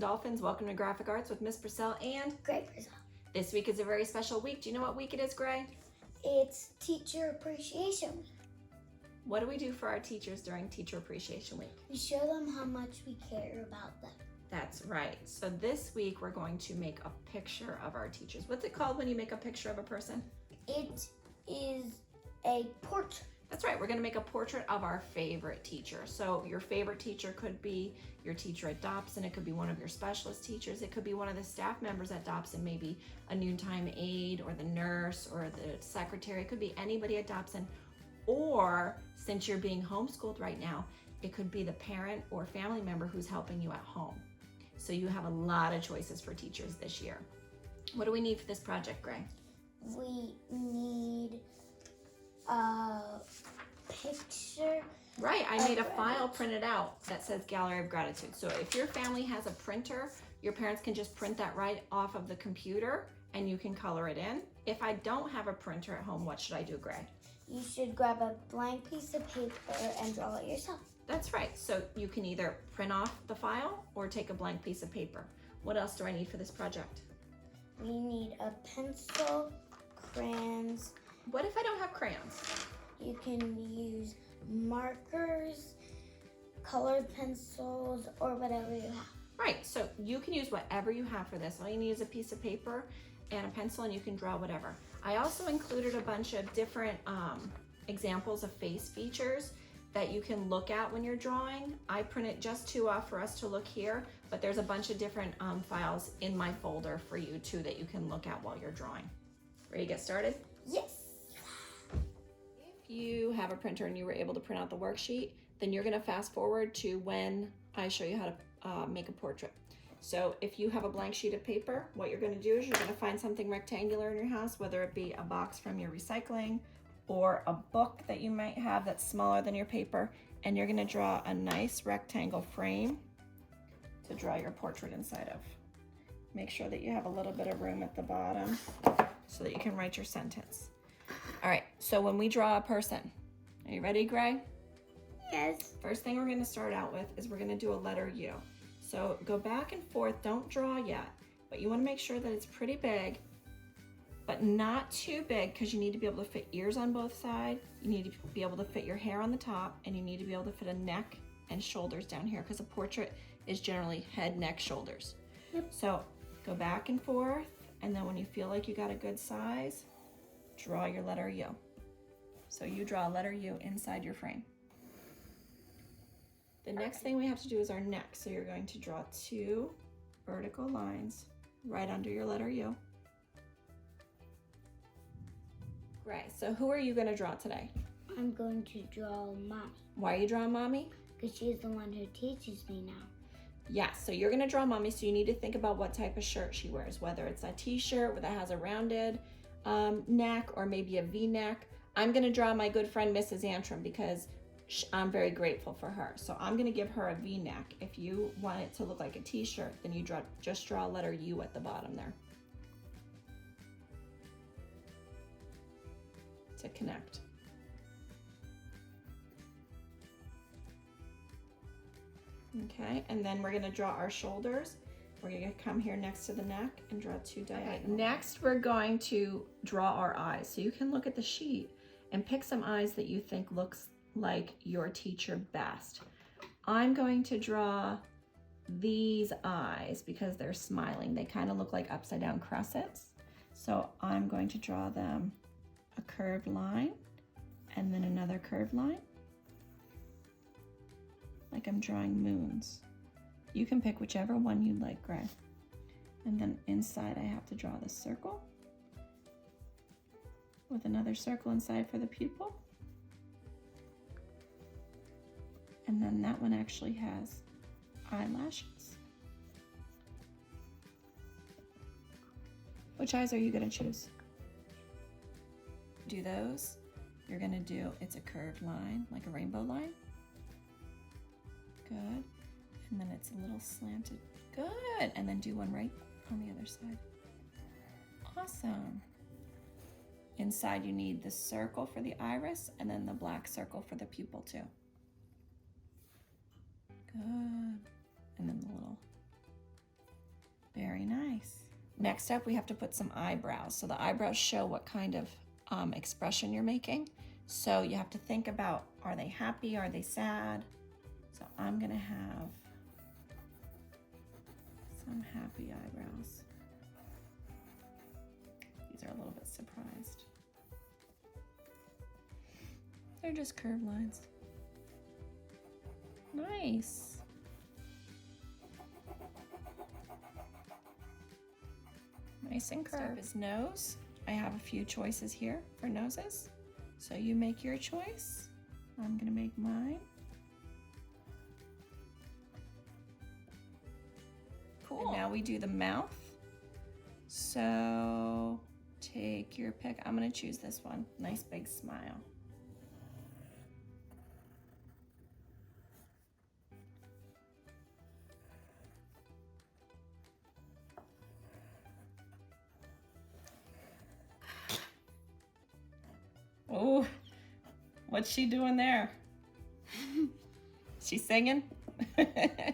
and dolphins. Welcome to Graphic Arts with Miss Purcell and Gray Purcell. This week is a very special week. Do you know what week it is, Gray? It's Teacher Appreciation Week. What do we do for our teachers during Teacher Appreciation Week? We show them how much we care about them. That's right. So this week we're going to make a picture of our teachers. What's it called when you make a picture of a person? It is a portrait. That's right. We're going to make a portrait of our favorite teacher. So your favorite teacher could be your teacher at Dobson. It could be one of your specialist teachers. It could be one of the staff members at Dobson, maybe a noontime aide or the nurse or the secretary. It could be anybody at Dobson. Or since you're being homeschooled right now, it could be the parent or family member who's helping you at home. So you have a lot of choices for teachers this year. What do we need for this project, Gray? We need a picture. Right, I made a file printed out that says Gallery of Gratitude. So if your family has a printer, your parents can just print that right off of the computer and you can color it in. If I don't have a printer at home, what should I do, Gray? You should grab a blank piece of paper and draw it yourself. That's right. So you can either print off the file or take a blank piece of paper. What else do I need for this project? We need a pencil, crayons. What if I don't have crayons? You can use markers, colored pencils, or whatever you have. Right, so you can use whatever you have for this. All you need is a piece of paper and a pencil and you can draw whatever. I also included a bunch of different examples of face features that you can look at when you're drawing. I printed just two off for us to look here, but there's a bunch of different files in my folder for you too that you can look at while you're drawing. Ready to get started? Yes. If you have a printer and you were able to print out the worksheet, then you're gonna fast forward to when I show you how to make a portrait. So if you have a blank sheet of paper, what you're gonna do is you're gonna find something rectangular in your house, whether it be a box from your recycling or a book that you might have that's smaller than your paper, and you're gonna draw a nice rectangle frame to draw your portrait inside of. Make sure that you have a little bit of room at the bottom so that you can write your sentence. All right, so when we draw a person, are you ready, Gray? Yes. First thing we're gonna start out with is we're gonna do a letter U. So go back and forth, don't draw yet, but you wanna make sure that it's pretty big, but not too big because you need to be able to fit ears on both sides. You need to be able to fit your hair on the top, and you need to be able to fit a neck and shoulders down here because a portrait is generally head, neck, shoulders. Yep. So go back and forth, and then when you feel like you got a good size, draw your letter U. So you draw a letter U inside your frame. The next thing we have to do is our neck. So you're going to draw two vertical lines right under your letter U. Great. So who are you going to draw today? I'm going to draw Mommy Why are you drawing Mommy? because she's the one who teaches me now. Yes, so you're going to draw Mommy, so you need to think about what type of shirt she wears, whether it's a t-shirt that has a rounded neck or maybe a V-neck. I'm going to draw my good friend Mrs. Antrim because I'm very grateful for her. So I'm going to give her a V-neck. If you want it to look like a t-shirt, then you just draw a letter U at the bottom there to connect. Okay, and then we're going to draw our shoulders. We're going to come here next to the neck and draw two diagonal. Okay, next we're going to draw our eyes. So you can look at the sheet and pick some eyes that you think looks like your teacher best. I'm going to draw these eyes because they're smiling. They kind of look like upside down crescents. So I'm going to draw them a curved line and then another curved line, like I'm drawing moons. You can pick whichever one you like, Gray. And then inside I have to draw the circle with another circle inside for the pupil. And then that one actually has eyelashes. Which eyes are you gonna choose? Do those. You're gonna do, it's a curved line, like a rainbow line. Good. And then it's a little slanted. Good. And then do one right on the other side. Awesome. Inside you need the circle for the iris and then the black circle for the pupil too. Good. And then the little Very nice. Next up, we have to put some eyebrows. So the eyebrows show what kind of expression you're making. So you have to think about, are they happy? Are they sad? So I'm gonna have some happy eyebrows. These are a little bit surprised. They're just curved lines. Nice. Nice and curved. His nose. I have a few choices here for noses. So you make your choice. I'm gonna make mine. Cool. And now we do the mouth. So take your pick. I'm gonna choose this one. Nice big smile. Oh, what's she doing there? She's singing.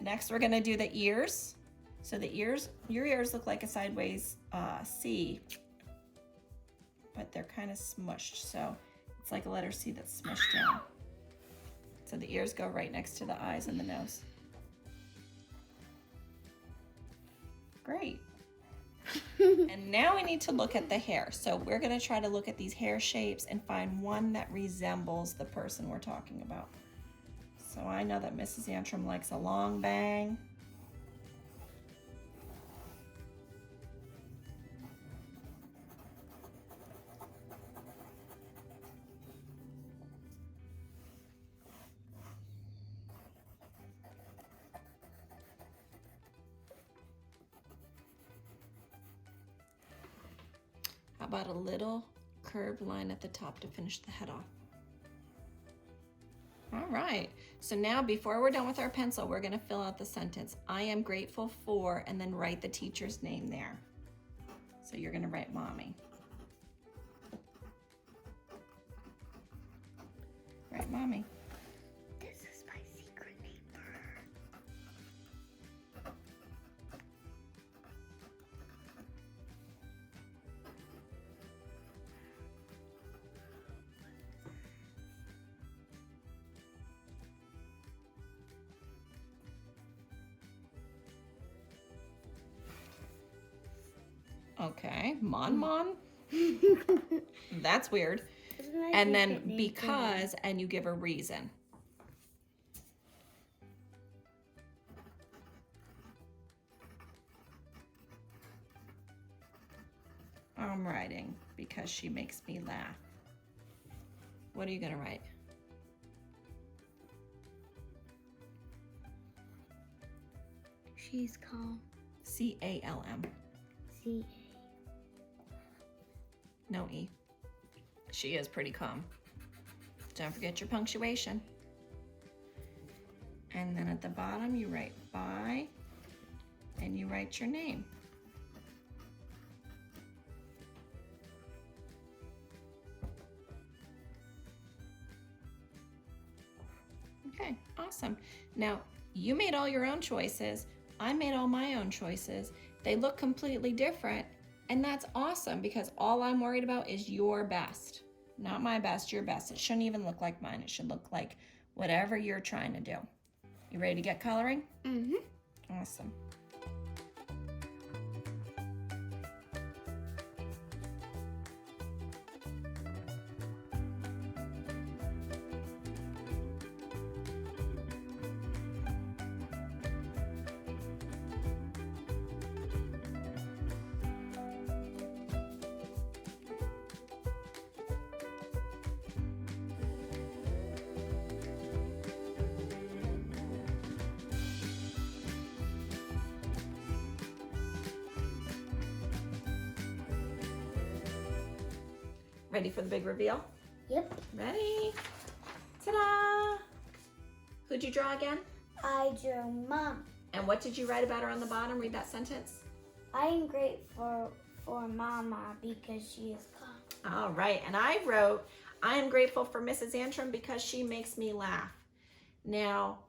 Next, we're gonna do the ears. So the ears, your ears look like a sideways C, but they're kind of smushed. So it's like a letter C that's smushed down. So the ears go right next to the eyes and the nose. Great. And now we need to look at the hair. So we're gonna try to look at these hair shapes and find one that resembles the person we're talking about. So I know that Mrs. Antrim likes a long bang. How about a little curved line at the top to finish the head off? All right, so now before we're done with our pencil, we're gonna fill out the sentence. I am grateful for, and then write the teacher's name there. So you're gonna write Mommy. Write Mommy. This is my secret name for her. Okay, Mon. That's weird. And then because, and you give a reason. I'm writing because she makes me laugh. What are you gonna write? She's calm. C-A-L-M. C. No E. She is pretty calm. Don't forget your punctuation. And then at the bottom you write bye and you write your name. Okay, awesome. Now you made all your own choices. I made all my own choices. They look completely different. And that's awesome because all I'm worried about is your best. Not my best, your best. It shouldn't even look like mine. It should look like whatever you're trying to do. You ready to get coloring? Mm-hmm. Awesome. Ready for the big reveal? Yep. Ready? Ta-da! Who'd you draw again? I drew Mom. And what did you write about her on the bottom? Read that sentence. I am grateful for Mama because she is calm. All right, and I wrote, I am grateful for Mrs. Antrim because she makes me laugh. Now,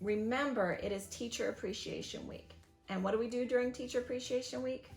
remember, it is Teacher Appreciation Week. And what do we do during Teacher Appreciation Week?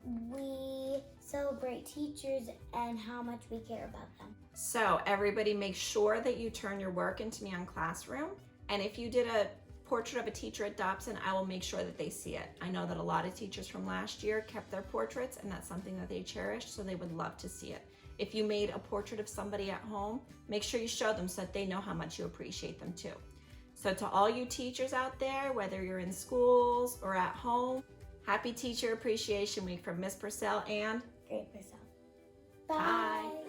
We celebrate teachers and how much we care about them. So everybody make sure that you turn your work into me on Classroom. And if you did a portrait of a teacher at Dobson, I will make sure that they see it. I know that a lot of teachers from last year kept their portraits, and that's something that they cherish, so they would love to see it. If you made a portrait of somebody at home, make sure you show them so that they know how much you appreciate them too. So to all you teachers out there, whether you're in schools or at home, happy Teacher Appreciation Week from Miss Purcell and Great Purcell. Bye.